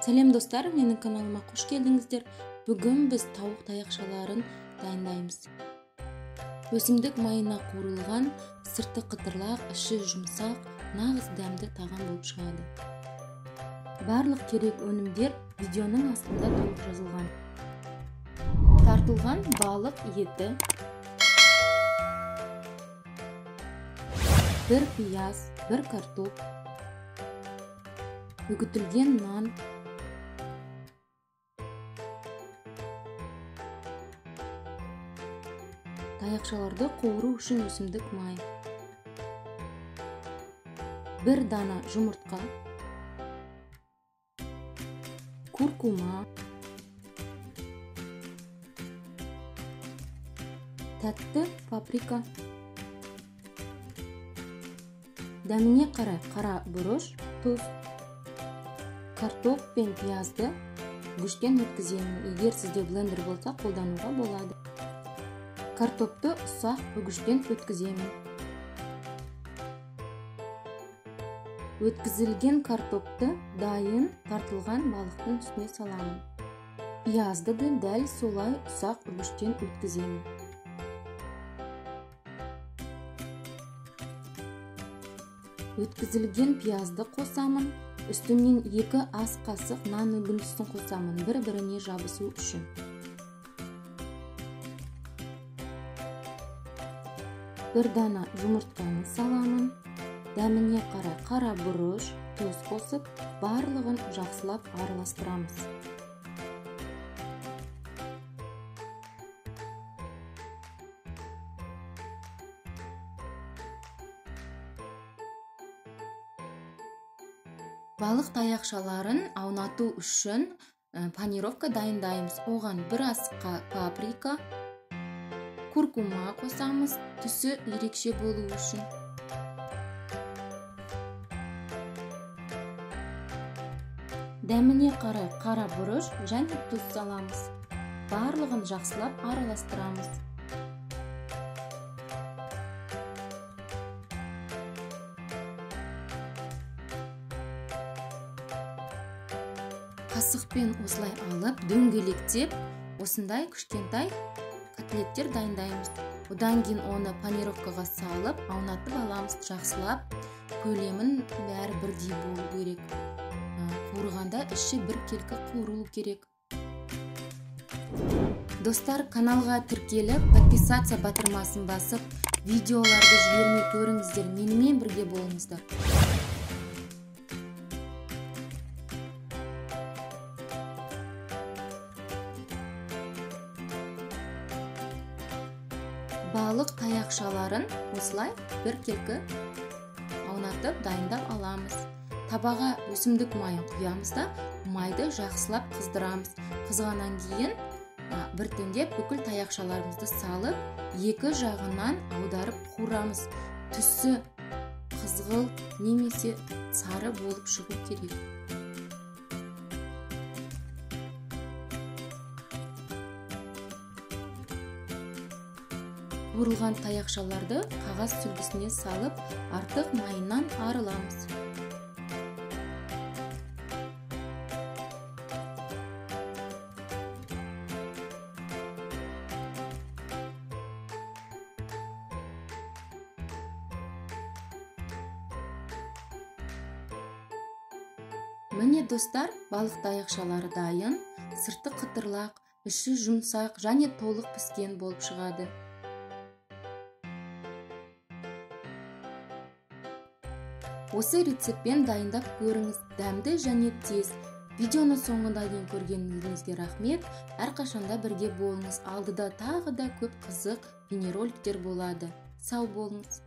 Сәлем достар, менің каналыма қош келдіңіздер. Бүгін біз тауық таяқшаларын дайындаймыз. Өсімдік майына қуырылған, сырты қытырлақ, іші жұмсақ, нағыз дәмді тағам болып шығады. Барлық керек өнімдер видеоның астында толық жазылған. Тартылған балық еті, бір пияз, бір картоп, үгітілген нан, таяқшаларды қуыру үшін өсімдік май, бір дана жұмыртқа, куркума, тәтті паприка, дәміне қарай қара бұрыш, тұз, картоп пен пиязды гүштен өткіземін. Егер сізде блендер болса, қолдануға болады. Картопты ұсақ үгіштен өткіземін. Өткізілген картопты дайын тартылған балықтың үстіне саламын. Пиязды да дәл солай ұсақ үгіштен өткіземін. Өткізілген пиязды қосамын. Үстінен 2 ас қасық нан үгіндісін қосамын, бір-біріне жабысу үшін. Бір дана жұмыртқаны саламын. Дәміне қарай қара бұрыш, тұз қосып, барлығын жақсылап араластырамыз. Балық таяқшаларын аунату үшін панировка дайындаймыз. Оған бір ас паприка, куркума қосамыз, түсі ерекше болу үшін. Дәміне қарай қара бұрыш және тұз саламыз. Барлығын жақсылап араластырамыз. Қасықпен осылай алып, дөңгелектеп, осындай кішкентай котлеттер дайындаймыз. Одан кейін оны панировкаға салып, аунатып аламыз. Жақсылап, көлемін бәрі бірдей болу керек. Қуырғанда іші бір келкі қуырылу керек. Достар, каналға тіркеліп, подписация батырмасын басып, видеоларды жібермей көріңіздер, менімен бірге болыңыздар. Балық таяқшаларын осылай бір келкі аунатып дайындап аламыз. Табаға өсімдік майын құямыз да, майды жақсылап қыздырамыз. Қызғаннан кейін біртіндеп бүкіл таяқшаларымызды салып, екі жағынан аударып қуырамыз. Түсі қызғыл немесе сары болып шығу керек. Қуырылған таяқшаларды қағаз сүлгісіне салып, артық майынан арыламыз. Міне достар, балық таяқшалары дайын, сырты қытырлақ, іші жұмсақ және толық піскен болып шығады. Осы рецептпен дайындап көріңіз, дәмді және тез. Видеоны соңында дейін көргеніңізге рахмет. Әрқашанда бірге болыңыз. Алдыда тағы да көп қызық бейнероликтер болады. Сау болыңыз.